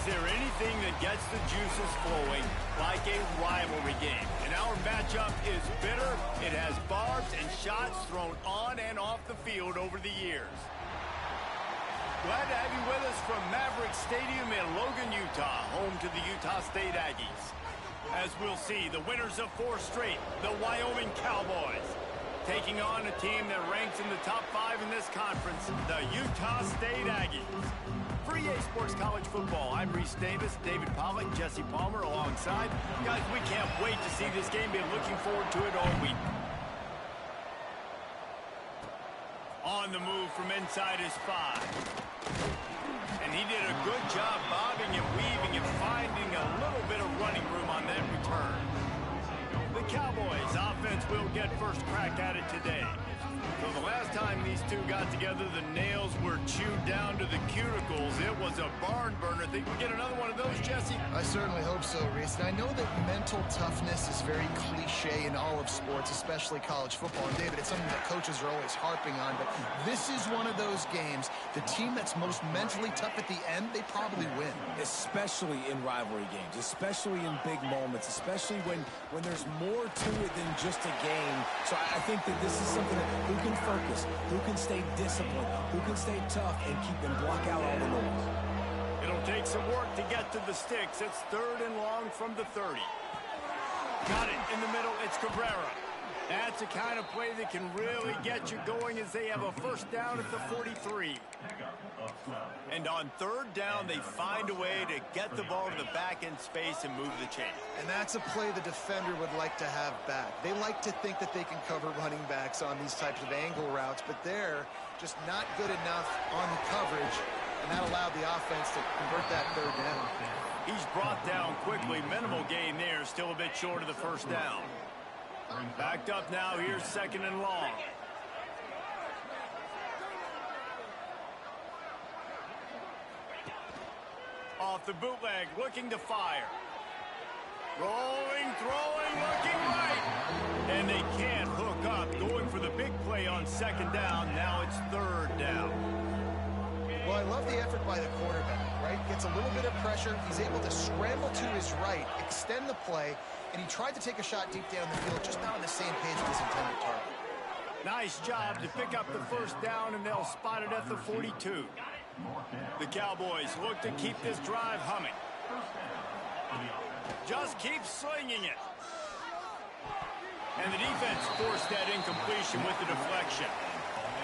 Is there anything that gets the juices flowing like a rivalry game? And our matchup is bitter. It has barbs and shots thrown on and off the field over the years. Glad to have you with us from Maverick Stadium in Logan, Utah, home to the Utah State Aggies. As we'll see, the winners of 4 straight, the Wyoming Cowboys, taking on a team that ranks in the top 5 in this conference, the Utah State Aggies. For EA Sports College Football, I'm Reese Davis, David Pollack, Jesse Palmer alongside. Guys, we can't wait to see this game. Been looking forward to it all week. On the move from inside his 5. And he did a good job bobbing and weaving and finding a little bit of running room on that return. The Cowboys offense will get first crack at it today. So the last time these two got together, the nails were chewed down to the cuticles. It was a barn burner. Think we get another one of those, Jesse? I certainly hope so, Reese. And I know that mental toughness is very cliche in all of sports, especially college football. And David, it's something that coaches are always harping on. But this is one of those games. The team that's most mentally tough at the end, they probably win. Especially in rivalry games, especially in big moments, especially when there's more to it than just a game. So I think that this is something that who can focus, who can stay disciplined, who can stay tough and keep and block out all the noise. It'll take some work to get to the sticks. It's 3rd and long from the 30. Got it in the middle. It's Cabrera. That's the kind of play that can really get you going as they have a first down at the 43. And on 3rd down, they find a way to get the ball to the back end space and move the chain. And that's a play the defender would like to have back. They like to think that they can cover running backs on these types of angle routes, but they're just not good enough on the coverage, and that allowed the offense to convert that 3rd down. He's brought down quickly. Minimal gain there, still a bit short of the first down. Backed up now, here's 2nd and long. Off the bootleg, looking to fire. Rolling, throwing, looking right. And they can't hook up, going for the big play on 2nd down. Now it's 3rd down. Well, I love the effort by the quarterback, right? Gets a little bit of pressure. He's able to scramble to his right, extend the play, and he tried to take a shot deep down the field, just not on the same page with his intended target. Nice job to pick up the first down, and they'll spot it at the 42. The Cowboys look to keep this drive humming. Just keep slinging it. And the defense forced that incompletion with the deflection.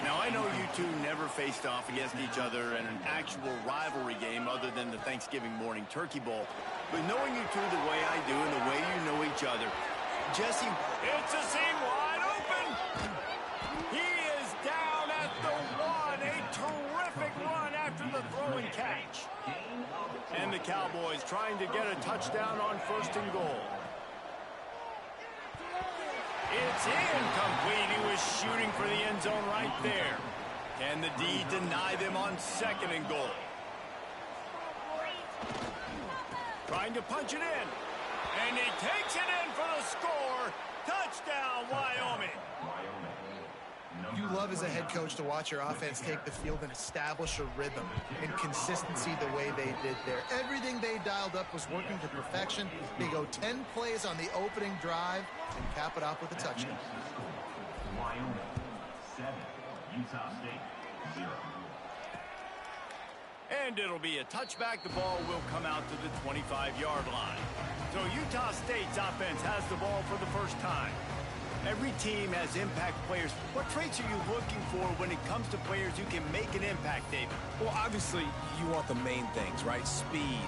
Now, I know you two never faced off against each other in an actual rivalry game other than the Thanksgiving morning turkey bowl. But knowing you two the way I do and the way you know each other, Jesse, it's a seam wide open. He is down at the 1. A terrific run after the throw and catch. And the Cowboys trying to get a touchdown on 1st and goal. It's incomplete. He was shooting for the end zone right there. Can the D deny them on 2nd and goal? Trying to punch it in. And he takes it in for the score. Touchdown, Wyoming. You love as a head coach to watch your offense take the field and establish a rhythm and consistency the way they did there. Everything they dialed up was working to perfection. They go 10 plays on the opening drive and cap it off with a touchdown. Wyoming 7, Utah State 0. And it'll be a touchback. The ball will come out to the 25-yard line. So Utah State's offense has the ball for the first time. Every team has impact players. What traits are you looking for when it comes to players who can make an impact, David? Well, obviously, you want the main things, right? Speed,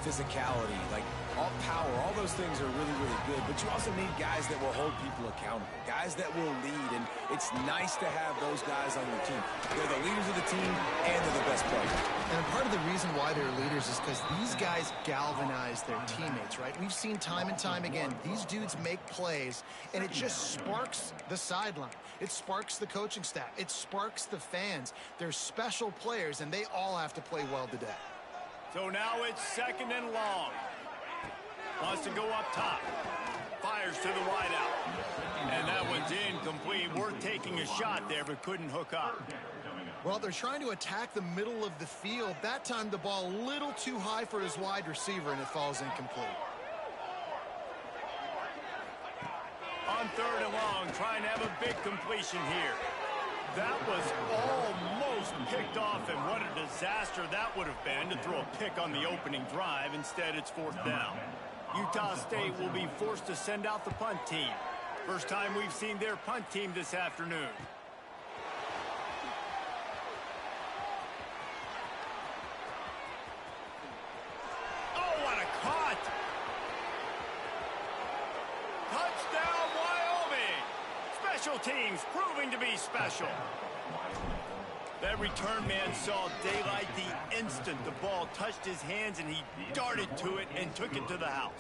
physicality, like all power, all those things are really, really good. But you also need guys that will hold people accountable, guys that will lead. And it's nice to have those guys on your team. They're the leaders of the team, and they're the best players. And part of the reason why they're leaders is because these guys galvanize their teammates, right? We've seen time and time again, these dudes make plays, and it just sparks the sideline. It sparks the coaching staff. It sparks the fans. They're special players, and they all have to play well today. So now it's 2nd and long. Wants to go up top. Fires to the wideout. And that one's incomplete. We're taking a shot there, but couldn't hook up. Well, they're trying to attack the middle of the field. That time the ball a little too high for his wide receiver, and it falls incomplete. On 3rd and long, trying to have a big completion here. That was almost picked off, and what a disaster that would have been to throw a pick on the opening drive. Instead, it's 4th down. Utah State will be forced to send out the punt team. First time we've seen their punt team this afternoon. Oh, what a caught! Touchdown, Wyoming! Special teams proving to be special. That return man saw daylight the instant the ball touched his hands, and he darted to it and took it to the house.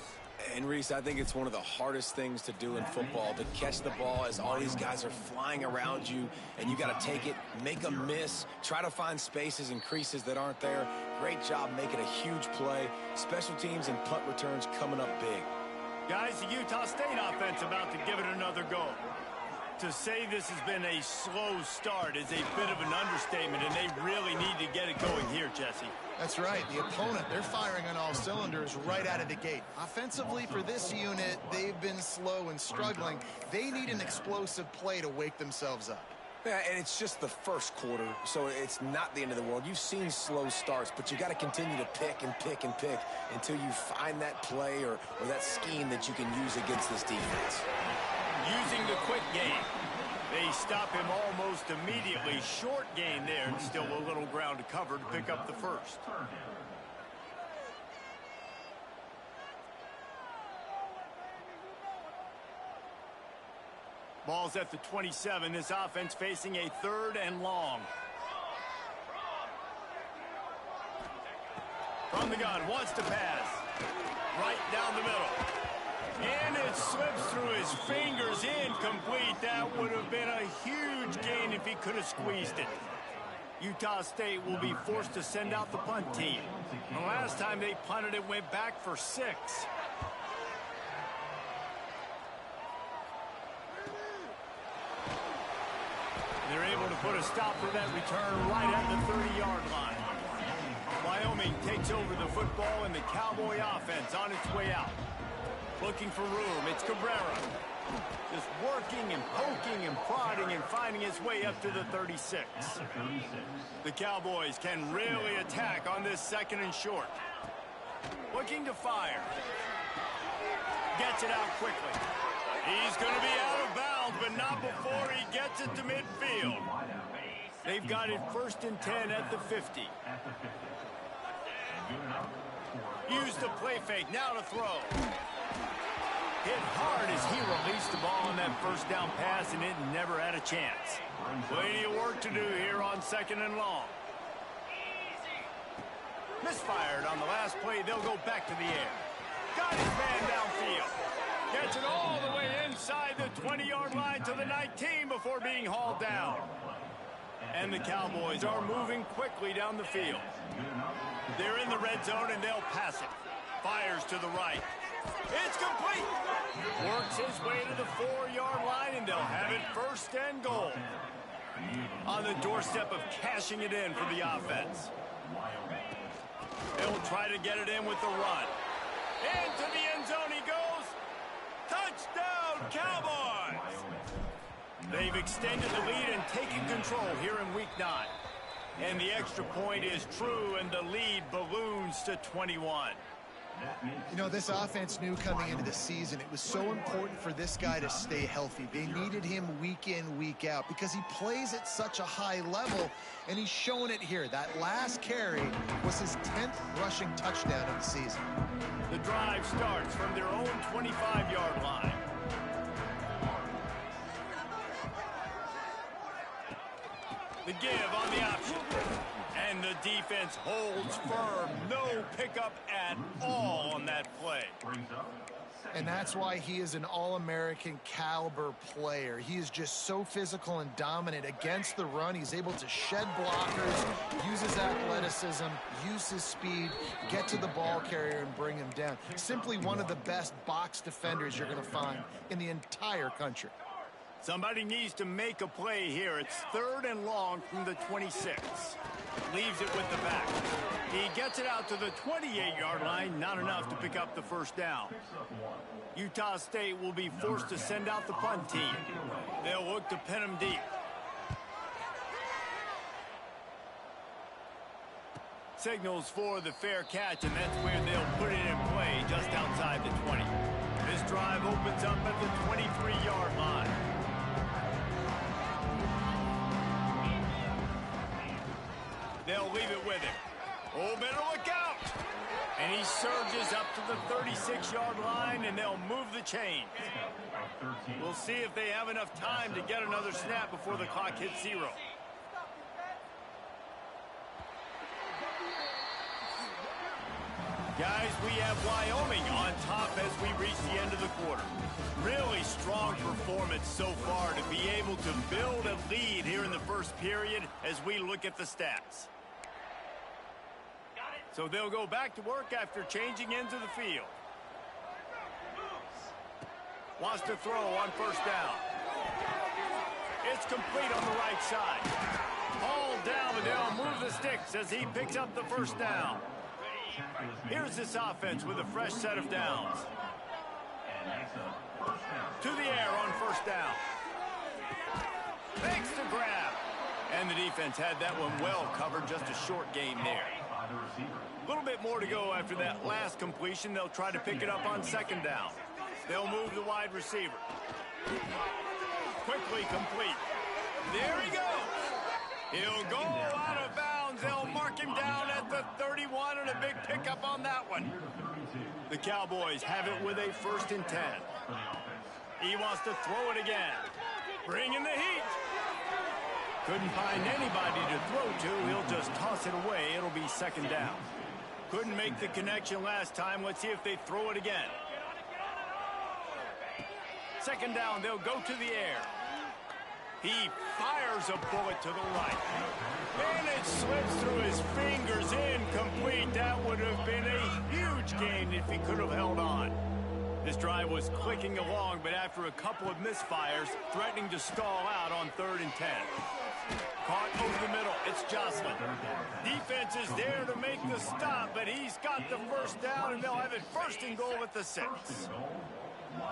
And Reese, I think it's one of the hardest things to do in football, to catch the ball as all these guys are flying around you, and you got to take it, make a miss, try to find spaces and creases that aren't there. Great job making a huge play. Special teams and punt returns coming up big. Guys, the Utah State offense about to give it another go. To say this has been a slow start is a bit of an understatement, and they really need to get it going here, Jesse. That's right. The opponent, they're firing on all cylinders right out of the gate. Offensively, for this unit, they've been slow and struggling. They need an explosive play to wake themselves up. Yeah, and it's just the first quarter, so it's not the end of the world. You've seen slow starts, but you got to continue to pick and pick and pick until you find that play or that scheme that you can use against this defense. Using the quick game. They stop him almost immediately. Short gain there, and still a little ground to cover to pick up the first. Ball's at the 27. This offense facing a 3rd and long. From the gun, wants to pass. Right down the middle. And it slips through his fingers, incomplete. That would have been a huge gain if he could have squeezed it. Utah State will be forced to send out the punt team. The last time they punted, it went back for 6. They're able to put a stop to that return right at the 30-yard line. Wyoming takes over the football, and the Cowboy offense on its way out. Looking for room, it's Cabrera. Just working and poking and prodding and finding his way up to the 36. The Cowboys can really attack on this 2nd and short. Looking to fire. Gets it out quickly. He's going to be out of bounds, but not before he gets it to midfield. They've got it 1st and 10 at the 50. Use the play fake, now to throw. Hit hard as he released the ball on that 1st down pass, and it never had a chance. Plenty of work to do here on 2nd and long. Misfired on the last play. They'll go back to the air. Got his man downfield. Gets it all the way inside the 20-yard line to the 19 before being hauled down. And the Cowboys are moving quickly down the field. They're in the red zone, and they'll pass it. Fires to the right. It's complete. Works his way to the 4-yard line, and they'll have it 1st and goal. On the doorstep of cashing it in for the offense. They'll try to get it in with the run. Into the end zone he goes. Touchdown, Cowboys! They've extended the lead and taken control here in Week 9. And the extra point is true, and the lead balloons to 21. You know, this offense knew coming into the season it was so important for this guy to stay healthy. They needed him week in, week out, because he plays at such a high level, and he's showing it here. That last carry was his 10th rushing touchdown of the season. The drive starts from their own 25-yard line. The give on the option. And the defense holds firm. No pickup at all on that play. And that's why he is an All-American caliber player. He is just so physical and dominant against the run. He's able to shed blockers, use his athleticism, use his speed, get to the ball carrier and bring him down. Simply one of the best box defenders you're going to find in the entire country. Somebody needs to make a play here. It's 3rd and long from the 26. Leaves it with the back. He gets it out to the 28-yard line. Not enough to pick up the first down. Utah State will be forced to send out the punt team. They'll look to pin him deep. Signals for the fair catch, and that's where they'll put it in play just outside the 20. This drive opens up at the 23-yard line. They'll leave it with him. Oh, better look out! And he surges up to the 36-yard line, and they'll move the chain. We'll see if they have enough time to get another snap before the clock hits 0. Guys, we have Wyoming on top as we reach the end of the quarter. Really strong performance so far to be able to build a lead here in the first period as we look at the stats. So they'll go back to work after changing into the field. Wants to throw on first down. It's complete on the right side. Hauled down, but they'll move the sticks as he picks up the first down. Here's this offense with a fresh set of downs. To the air on first down. Makes the grab. And the defense had that one well covered, just a short gain there. A little bit more to go after that last completion. They'll try to pick it up on second down. They'll move the wide receiver. Quickly complete. There he goes. He'll go out of bounds. They'll mark him down at the 31, and a big pickup on that one. The Cowboys have it with a 1st and 10. He wants to throw it again. Bring in the heat. Couldn't find anybody to throw to. He'll just toss it away. It'll be second down. Couldn't make the connection last time. Let's see if they throw it again. Second down, they'll go to the air. He fires a bullet to the right. And it slips through his fingers, incomplete. That would have been a huge gain if he could have held on. This drive was clicking along, but after a couple of misfires, threatening to stall out on 3rd and 10. Caught over the middle. It's Jocelyn. Defense is there to make the stop, but he's got the first down, and they'll have it 1st and goal at the 6.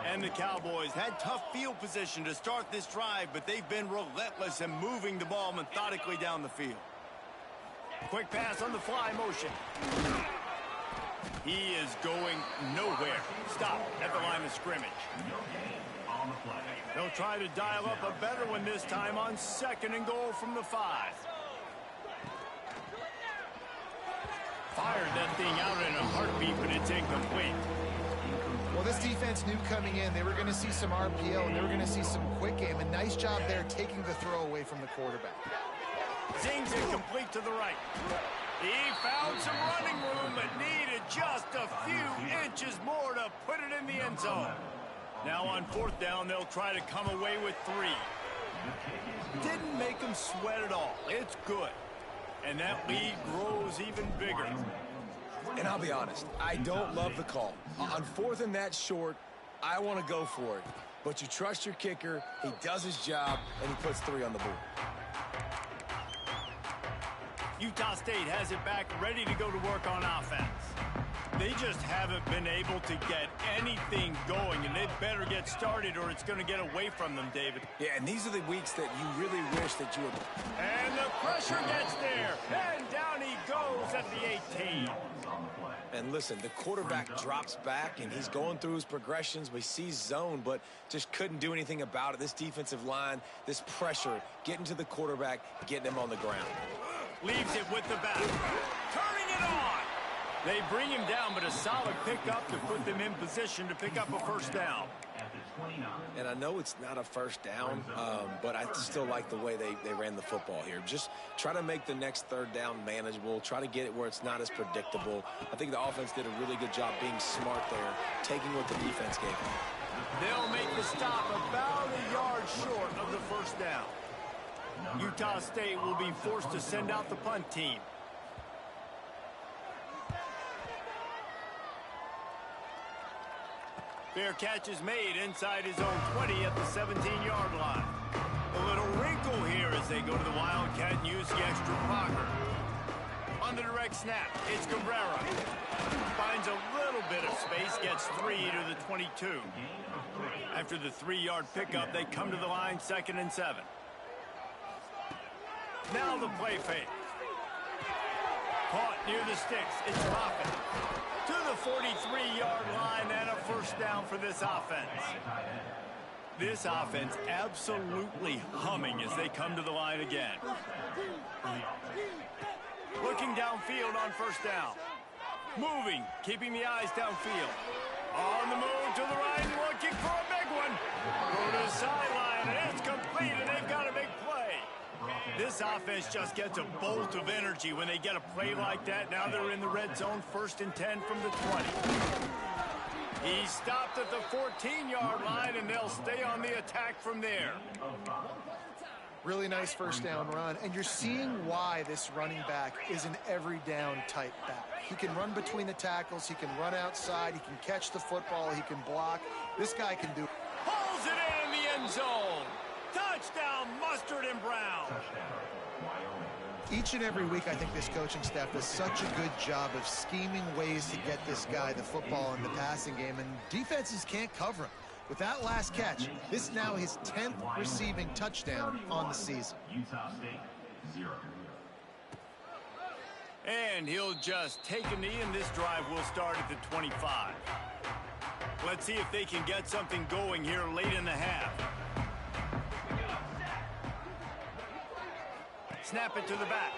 And the Cowboys had tough field position to start this drive, but they've been relentless in moving the ball methodically down the field. Quick pass on the fly motion. He is going nowhere. Stop at the line of scrimmage. They'll try to dial up a better one this time on 2nd and goal from the 5. Fired that thing out in a heartbeat, but it's incomplete. Well, this defense knew coming in they were going to see some RPO and they were going to see some quick game. A nice job there taking the throw away from the quarterback. Zings incomplete to the right. He found some running room but needed just a few inches more to put it in the end zone. Now on 4th down, they'll try to come away with 3. Didn't make him sweat at all. It's good. And that lead grows even bigger. And I'll be honest, I don't love the call. On 4th and that short, I want to go for it. But you trust your kicker, he does his job, and he puts 3 on the board. Utah State has it back, ready to go to work on offense. They just haven't been able to get anything going, and they better get started or it's going to get away from them, David. Yeah, and these are the weeks that you really wish that you would... And the pressure gets there, and down he goes at the 18. And listen, the quarterback drops back, and he's going through his progressions. We see zone, but just couldn't do anything about it. This defensive line, this pressure, getting to the quarterback, getting him on the ground. Leaves it with the back. Turning it on. They bring him down, but a solid pickup to put them in position to pick up a first down. And I know it's not a first down, but I still like the way they ran the football here. Just try to make the next 3rd down manageable. Try to get it where it's not as predictable. I think the offense did a really good job being smart there, taking what the defense gave them. They'll make the stop about a yard short of the first down. Utah State will be forced to send out the punt team. Fair catch is made inside his own 20 at the 17-yard line. A little wrinkle here as they go to the Wildcat and use the extra blocker. On the direct snap, it's Cabrera. Finds a little bit of space, gets 3 to the 22. After the 3-yard pickup, they come to the line 2nd and 7. Now the play fake. Caught near the sticks. It's Moffitt. To the 43-yard line and a first down for this offense. This offense absolutely humming as they come to the line again. Looking downfield on first down. Moving, keeping the eyes downfield. On the move to the right, looking for a big one. Go to the sideline, and it's complete, and they've got a big play. This offense just gets a bolt of energy when they get a play like that. Now they're in the red zone, 1st and 10 from the 20. He stopped at the 14-yard line, and they'll stay on the attack from there. Really nice first down run, and you're seeing why this running back is an every down type back. He can run between the tackles, he can run outside, he can catch the football, he can block. This guy can do it. Pulls it in the end zone. Touchdown, Mustard and Brown. Each and every week, I think this coaching staff does such a good job of scheming ways to get this guy the football in the passing game, and defenses can't cover him. With that last catch, this is now his 10th receiving touchdown on the season. Utah State, 0. And he'll just take a knee, and this drive will start at the 25. Let's see if they can get something going here late in the half. Snap it to the back.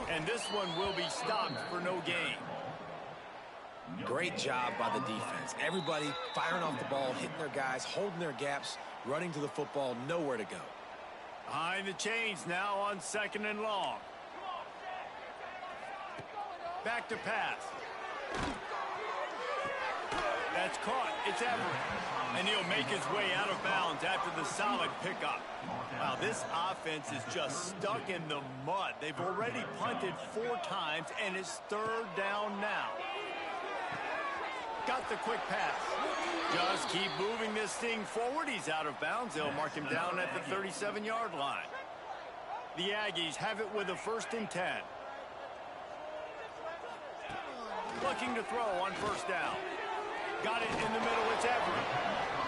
And this one will be stopped for no gain. Great job by the defense. Everybody firing off the ball, hitting their guys, holding their gaps, running to the football, nowhere to go. Behind the chains now on 2nd and long. Back to pass. That's caught. It's Everett. And he'll make his way out of bounds after the solid pickup. Wow, this offense is just stuck in the mud. They've already punted 4 times, and it's 3rd down now. Got the quick pass. Just keep moving this thing forward. He's out of bounds. They'll mark him down at the 37-yard line. The Aggies have it with a 1st and 10. Looking to throw on first down. Got it in the middle. It's Everett.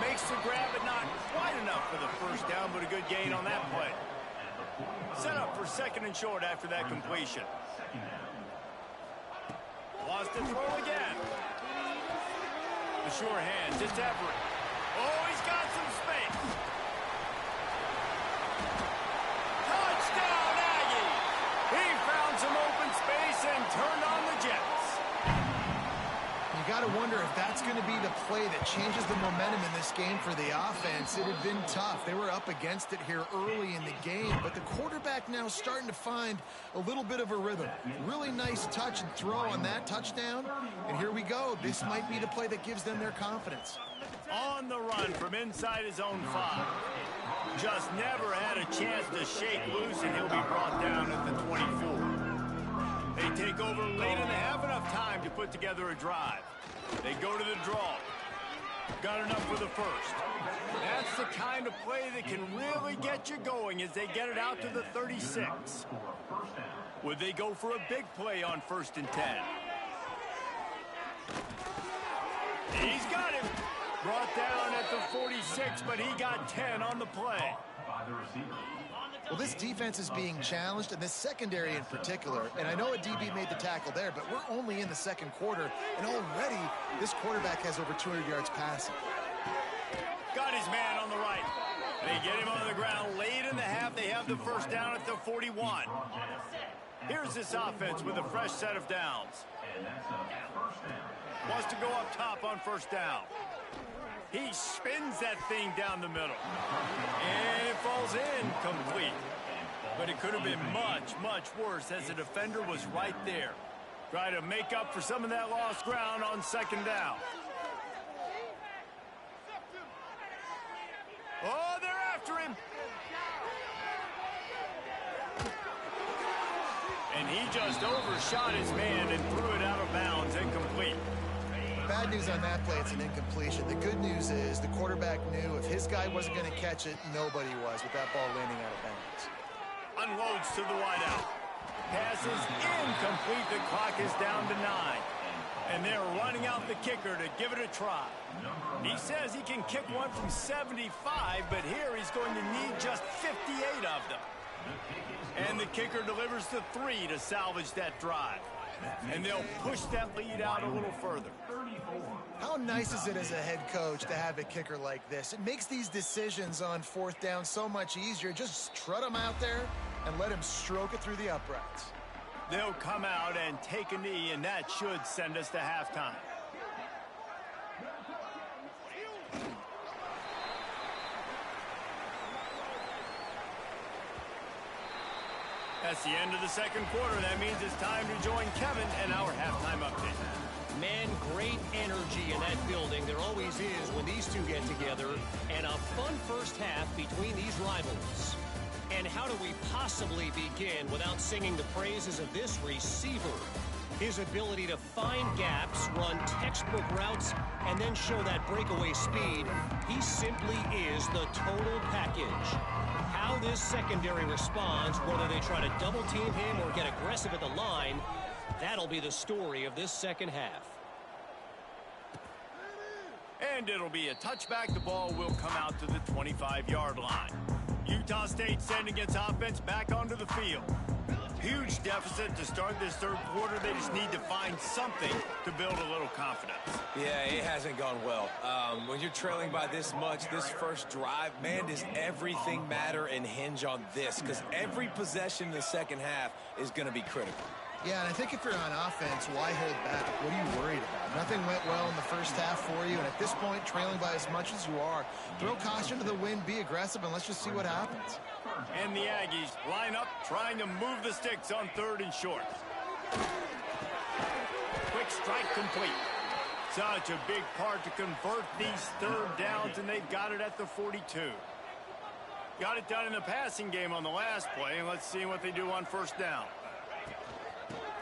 Makes the grab, but not quite enough for the first down, but a good gain on that play. Set up for 2nd and short after that completion. Lost to throw again. The sure hands, it's Everett. Oh, he's got some space. Touchdown, Aggie! He found some open space and turned on the Jets. You got to wonder if that's going to be the play that changes the momentum in this game for the offense. It had been tough. They were up against it here early in the game, but the quarterback now starting to find a little bit of a rhythm. Really nice touch and throw on that touchdown, and here we go. This might be the play that gives them their confidence. On the run from inside his own 5. Just never had a chance to shake loose, and he'll be brought down at the 24. They take over late and they have enough time to put together a drive. They go to the draw. Got enough for the first. That's the kind of play that can really get you going as they get it out to the 36. Would they go for a big play on 1st and 10? He's got him. Brought down at the 46, but he got 10 on the play. Well, this defense is being challenged, and this secondary in particular, and I know a DB made the tackle there, but we're only in the 2nd quarter, and already this quarterback has over 200 yards passing. Got his man on the right. They get him on the ground late in the half. They have the first down at the 41. Here's this offense with a fresh set of downs. Wants to go up top on first down. He spins that thing down the middle. And it falls in complete. But it could have been much, much worse as the defender was right there. Try to make up for some of that lost ground on 2nd down. Oh, they're after him. And he just overshot his man and threw it out of bounds, incomplete. bad news on that play, it's an incompletion. The good news is the quarterback knew if his guy wasn't going to catch it, nobody was with that ball landing out of bounds. Unloads to the wideout. Pass is incomplete. The clock is down to 9. And they're running out the kicker to give it a try. He says he can kick one from 75, but here he's going to need just 58 of them. And the kicker delivers the 3 to salvage that drive. And they'll push that lead out a little further. How nice is it as a head coach to have a kicker like this? It makes these decisions on 4th down so much easier. Just trot him out there and let him stroke it through the uprights. They'll come out and take a knee, and that should send us to halftime. That's the end of the second quarter. That means it's time to join Kevin and our halftime update. Man, great energy in that building. There always is when these two get together. And a fun first half between these rivals. And how do we possibly begin without singing the praises of this receiver? His ability to find gaps, run textbook routes, and then show that breakaway speed. He simply is the total package. How this secondary responds, whether they try to double-team him or get aggressive at the line, that'll be the story of this second half. And it'll be a touchback. The ball will come out to the 25-yard line. Utah State sending its offense back onto the field. Huge deficit to start this third quarter. They just need to find something to build a little confidence. Yeah, it hasn't gone well. When you're trailing by this much, this first drive, man, does everything matter and hinge on this? Because every possession in the second half is going to be critical. Yeah, and I think if you're on offense, why hold back? What are you worried about? Nothing went well in the first half for you, and at this point, trailing by as much as you are, throw caution to the wind, be aggressive, and let's just see what happens. And the Aggies line up, trying to move the sticks on 3rd and short. Quick strike complete. Such a big part to convert these 3rd downs, and they've got it at the 42. Got it done in the passing game on the last play, and let's see what they do on 1st down.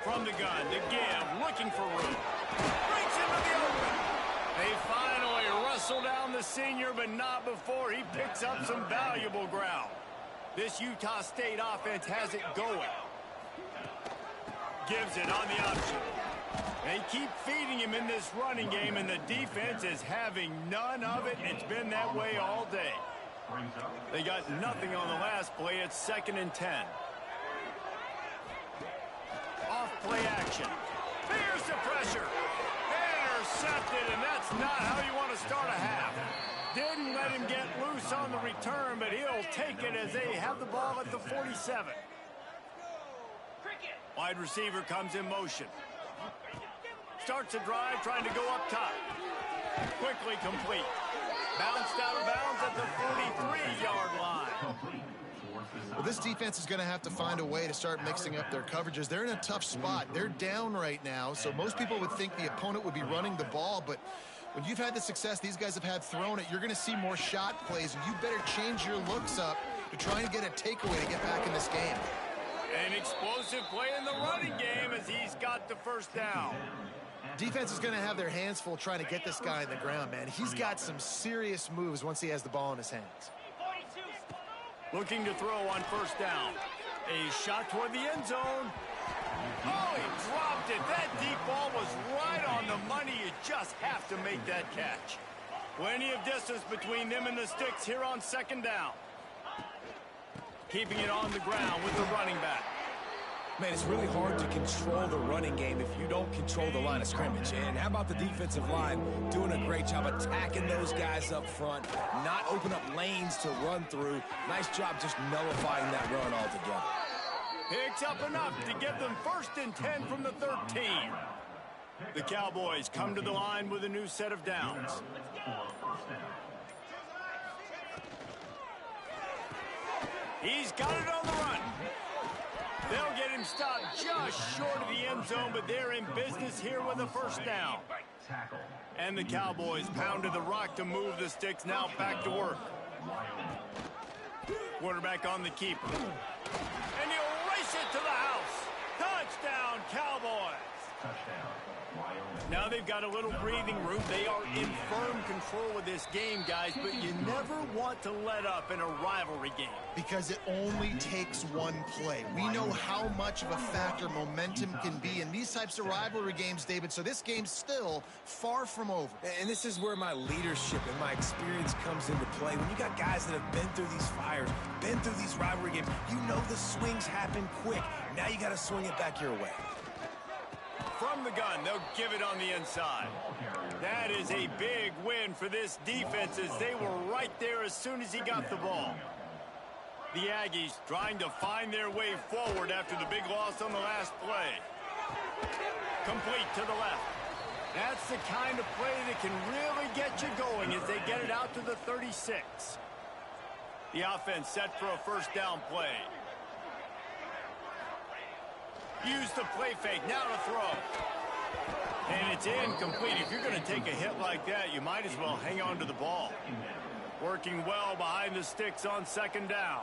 From the gun, the give, looking for room. Breaks into the open. They finally wrestle down the senior, but not before he picks up some valuable ground. This Utah State offense has it going. Gives it on the option. They keep feeding him in this running game, and the defense is having none of it. It's been that way all day. They got nothing on the last play. It's 2nd and 10. Off-play action. Here's the pressure. Intercepted, and that's not how you want to start a half. Didn't let him get loose on the return, but he'll take it as they have the ball at the 47. Wide receiver comes in motion. Starts a drive, trying to go up top. Quickly complete. Bounced out of bounds at the 43-yard line. Well, this defense is going to have to find a way to start mixing up their coverages. They're in a tough spot. They're down right now, so most people would think the opponent would be running the ball, but when you've had the success these guys have had throwing it, you're going to see more shot plays, and you better change your looks up to try and get a takeaway to get back in this game. An explosive play in the running game as he's got the 1st down. Defense is going to have their hands full trying to get this guy on the ground, man. He's got some serious moves once he has the ball in his hands. Looking to throw on 1st down. A shot toward the end zone. Oh, he dropped it. That deep ball was right on the money. You just have to make that catch. Plenty of distance between them and the sticks here on 2nd down. Keeping it on the ground with the running back. Man, it's really hard to control the running game if you don't control the line of scrimmage. And how about the defensive line doing a great job attacking those guys up front, not open up lanes to run through. Nice job just nullifying that run altogether. Picks up enough to get them 1st and 10 from the 13. The Cowboys come to the line with a new set of downs. He's got it on the run. They'll get him stopped just short of the end zone, but they're in business here with a 1st down. And the Cowboys pounded the rock to move the sticks, now back to work. Quarterback on the keeper. And he'll race it to the house. Touchdown, Cowboys. Touchdown, Wyoming. Now they've got a little breathing room. They are in firm control of this game, guys, but you never want to let up in a rivalry game. Because it only takes one play. We know how much of a factor momentum can be in these types of rivalry games, David, so this game's still far from over. And this is where my leadership and my experience comes into play. When you got guys that have been through these fires, been through these rivalry games, you know the swings happen quick. Now you got to swing it back your way. From the gun, they'll give it on the inside. That is a big win for this defense as they were right there as soon as he got the ball. The Aggies trying to find their way forward after the big loss on the last play. Complete to the left. That's the kind of play that can really get you going as they get it out to the 36. The offense set for a first down play. Use the play fake, now to throw. And it's incomplete. If you're going to take a hit like that, you might as well hang on to the ball. Working well behind the sticks on second down.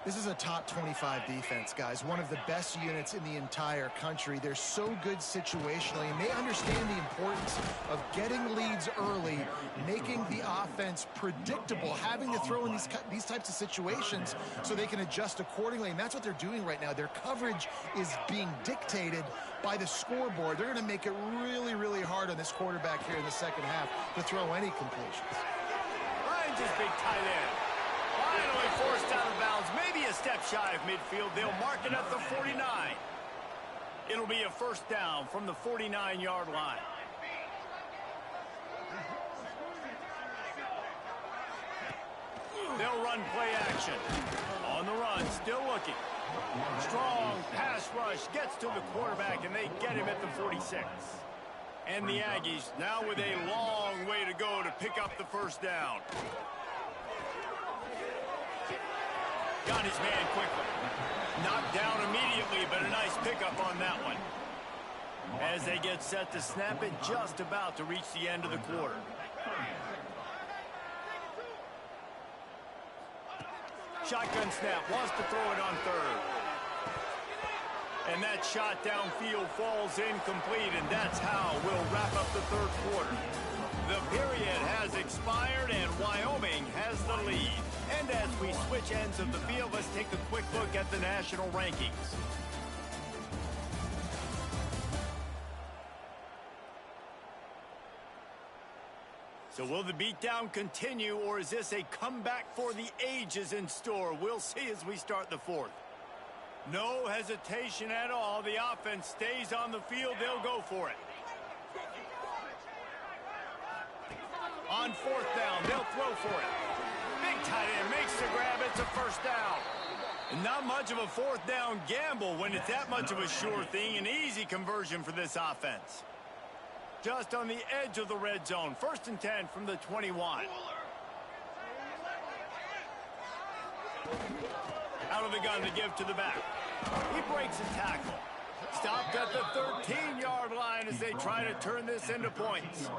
This is a top 25 defense, guys. One of the best units in the entire country. They're so good situationally, and they understand the importance of getting leads early, making the offense predictable, having to throw in these types of situations so they can adjust accordingly. And that's what they're doing right now. Their coverage is being dictated by the scoreboard. They're going to make it really, really hard on this quarterback here in the second half to throw any completions. Finds his big tight end. Finally forced out of bounds, maybe a step shy of midfield. They'll mark it at the 49. It'll be a first down from the 49-yard line. They'll run play action. On the run, still looking. Strong pass rush gets to the quarterback, and they get him at the 46. And the Aggies now with a long way to go to pick up the first down. Got his man quickly. Knocked down immediately, but a nice pickup on that one. As they get set to snap it, just about to reach the end of the quarter. Shotgun snap, wants to throw it on third. And that shot downfield falls incomplete, and that's how we'll wrap up the third quarter. The period has expired, and Wyoming has the lead. And as we switch ends of the field, let's take a quick look at the national rankings. So will the beatdown continue, or is this a comeback for the ages in store? We'll see as we start the fourth. No hesitation at all. The offense stays on the field. They'll go for it. On fourth down, they'll throw for it. Big tight end makes the grab. It's a first down. And not much of a fourth down gamble when it's that much of a sure thing. An easy conversion for this offense. Just on the edge of the red zone. First and 10 from the 21. Out of the gun to give to the back. He breaks a tackle. Stopped at the 13-yard line as they try to turn this into points.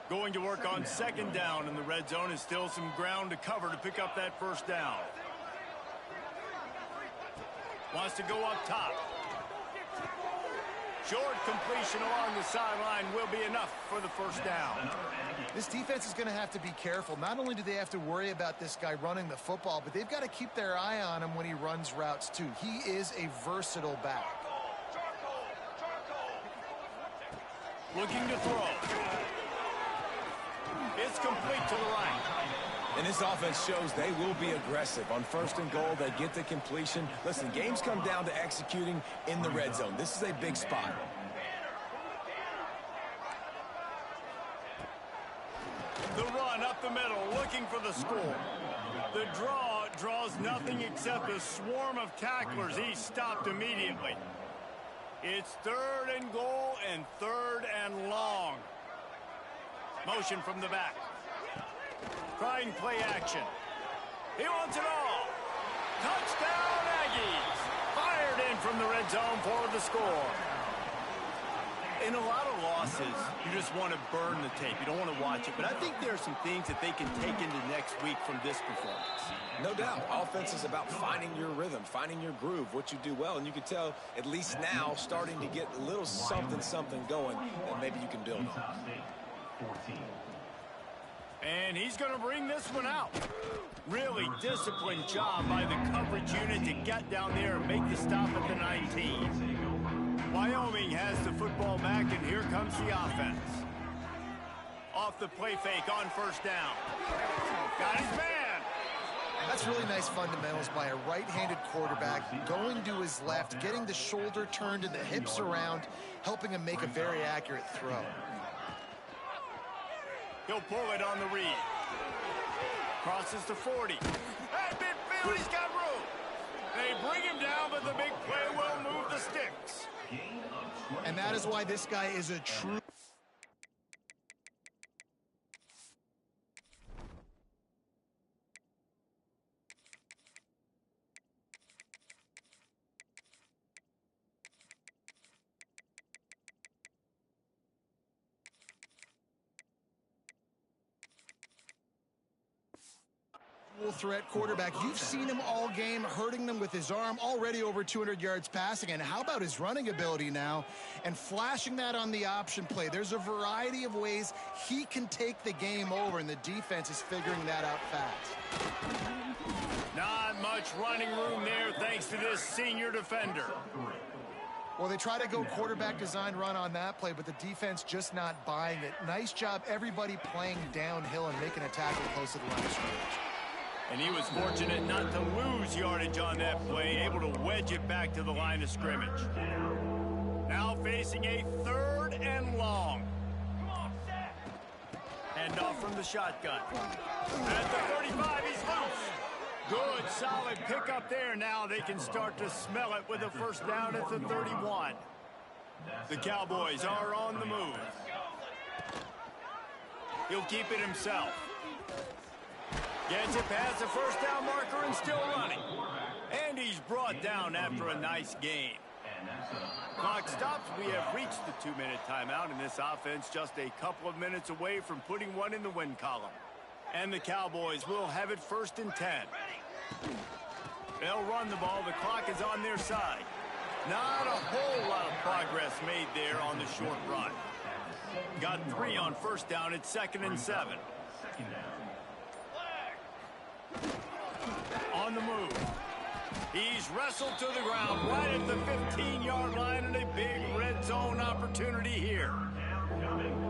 Going to work on second down in the red zone is still some ground to cover to pick up that first down. Wants to go up top. Short completion along the sideline will be enough for the first down. This defense is going to have to be careful. Not only do they have to worry about this guy running the football, but they've got to keep their eye on him when he runs routes too. He is a versatile back. Looking to throw. It's complete to the right. And this offense shows they will be aggressive. On first and goal, they get the completion. Listen, games come down to executing in the red zone. This is a big spot. The run up the middle, looking for the score. The draw draws nothing except a swarm of tacklers. He's stopped immediately. It's third and goal and third and long. Motion from the back. Trying play action. He wants it all. Touchdown, Aggies. Fired in from the red zone for the score. in a lot of losses, you just want to burn the tape. You don't want to watch it. But I think there are some things that they can take into next week from this performance. No doubt. Offense is about finding your rhythm, finding your groove, what you do well. And you can tell, at least now, starting to get a little something going that maybe you can build on. And he's going to bring this one out. Really disciplined job by the coverage unit to get down there and make the stop at the 19. Wyoming has the football back, and here comes the offense. Off the play fake on first down. Got his man. That's really nice fundamentals by a right-handed quarterback, going to his left, getting the shoulder turned and the hips around, helping him make a very accurate throw. He'll pull it on the read. Crosses the 40. At midfield, he's got room. They bring him down, but the big play will move the sticks. And that is why this guy is a true... threat quarterback. You've seen him all game, hurting them with his arm, already over 200 yards passing. And how about his running ability now and flashing that on the option play? There's a variety of ways he can take the game over, and the defense is figuring that out fast. Not much running room there thanks to this senior defender. Well, they try to go quarterback design run on that play, but the defense just not buying it. Nice job, everybody playing downhill and making a tackle close to the line of scrimmage. And he was fortunate not to lose yardage on that play, able to wedge it back to the line of scrimmage. Now facing a 3rd and long. Hand off from the shotgun. At the 35, he's loose. Good, solid pickup there. Now they can start to smell it with a first down at the 31. The Cowboys are on the move. He'll keep it himself. Gets it past the first down marker and still running. And he's brought down after a nice gain. Clock stops. We have reached the 2-minute timeout, and this offense just a couple of minutes away from putting one in the win column. And the Cowboys will have it 1st and 10. They'll run the ball. The clock is on their side. Not a whole lot of progress made there on the short run. Got 3 on first down at 2nd and 7. On the move. He's wrestled to the ground right at the 15-yard line, and a big red zone opportunity here.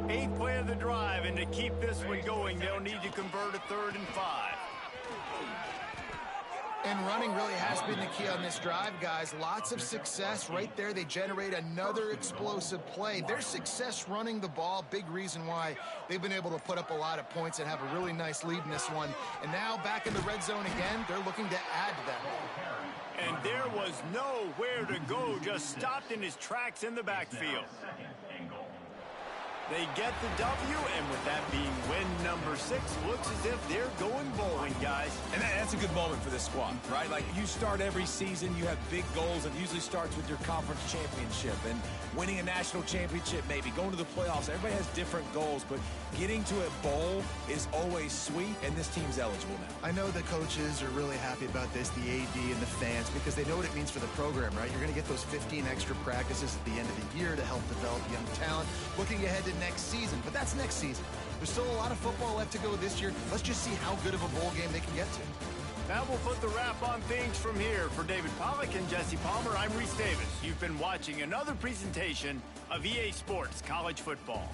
8th play of the drive, and to keep this one going, they'll need to convert a 3rd and 5. And running really has been the key on this drive, guys. Lots of success right there. They generate another explosive play. Their success running the ball, big reason why they've been able to put up a lot of points and have a really nice lead in this one. And now back in the red zone again, they're looking to add to that. And there was nowhere to go, just stopped in his tracks in the backfield. They get the W, and with that being win number 6, looks as if they're going bowling, guys. And that's a good moment for this squad, right? Like, you start every season, you have big goals. It usually starts with your conference championship and winning a national championship, maybe going to the playoffs. Everybody has different goals, but getting to a bowl is always sweet, and this team's eligible now. I know the coaches are really happy about this, the AD and the fans, because they know what it means for the program, right? You're going to get those 15 extra practices at the end of the year to help develop young talent. Looking ahead to next season, but that's next season. There's still a lot of football left to go this year. Let's just see how good of a bowl game they can get to. That will put the wrap on things from here. For David Pollack and Jesse Palmer, I'm Reese Davis. You've been watching another presentation of EA Sports College Football.